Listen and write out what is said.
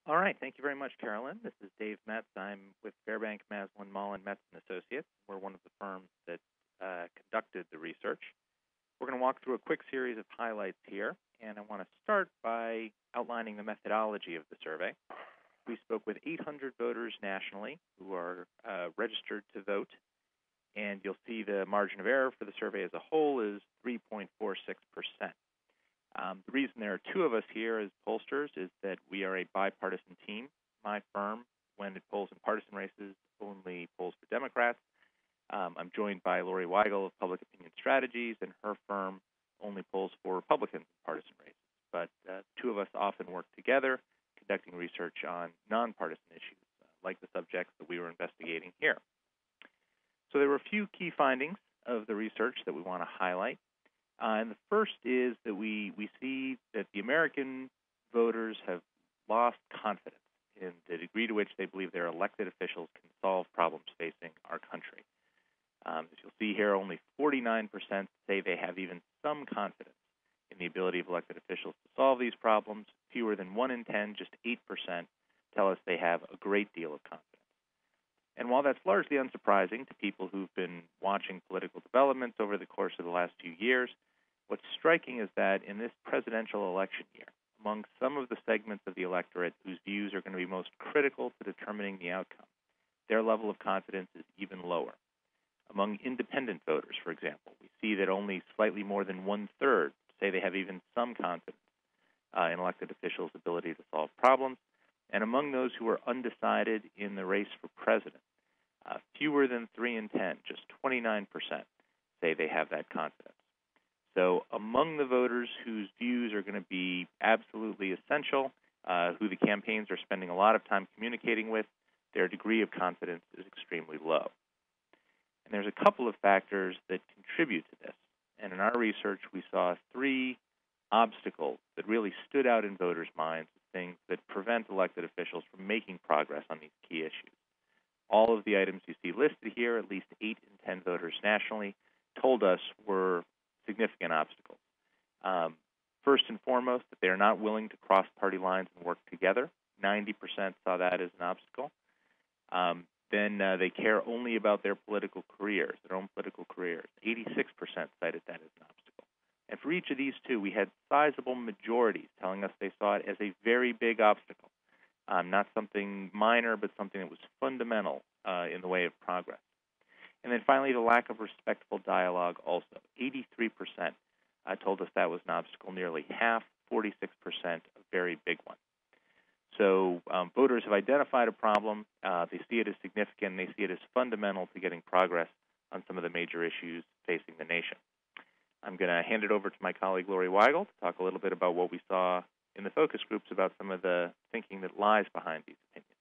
All right. Thank you very much, Carolyn. This is Dave Metz. I'm with Fairbank, Maslin, Mullen, Metz & Associates. We're one of the firms that conducted the research. We're going to walk through a quick series of highlights here, and I want to start by outlining the methodology of the survey. We spoke with 800 voters nationally who are registered to vote, and you'll see the margin of error for the survey as a whole is 3.46%. The reason there are two of us here as pollsters is that we are a bipartisan team. My firm, when it polls in partisan races, only polls for Democrats. I'm joined by Lori Weigel of Public Opinion Strategies, and her firm only polls for Republicans in partisan races. But two of us often work together, conducting research on nonpartisan issues, like the subjects that we were investigating here. So there were a few key findings of the research that we want to highlight. And the first is that we see that the American voters have lost confidence in the degree to which they believe their elected officials can solve problems facing our country. As you'll see here, only 49% say they have even some confidence in the ability of elected officials to solve these problems. Fewer than 1 in 10, just 8%, tell us they have a great deal of confidence. And while that's largely unsurprising to people who've been watching political developments over the course of the last few years, what's striking is that in this presidential election year, among some of the segments of the electorate whose views are going to be most critical to determining the outcome, their level of confidence is even lower. Among independent voters, for example, we see that only slightly more than 1/3 say they have even some confidence in elected officials' ability to solve problems. And among those who are undecided in the race for president, fewer than 3 in 10, just 29%, say they have that confidence. So among the voters whose views are going to be absolutely essential, who the campaigns are spending a lot of time communicating with, their degree of confidence is extremely low. And there's a couple of factors that contribute to this. And in our research, we saw 3 obstacles that really stood out in voters' minds as things that prevent elected officials from making progress on these key issues. All of the items you see listed here, at least 8 in 10 voters nationally, told us were significant obstacles. First and foremost, that they are not willing to cross party lines and work together. 90% saw that as an obstacle. Then they care only about their political careers, their own political careers. 86% cited that as an obstacle. And for each of these two, we had sizable majorities telling us they saw it as a very big obstacle, not something minor, but something that was fundamental in the way of progress. And then finally, the lack of respectful dialogue also. 83% told us that was an obstacle, nearly half, 46%, a very big one. So voters have identified a problem. They see it as significant, and they see it as fundamental to getting progress on some of the major issues facing the nation. I'm going to hand it over to my colleague, Lori Weigel, to talk a little bit about what we saw in the focus groups about some of the thinking that lies behind these opinions.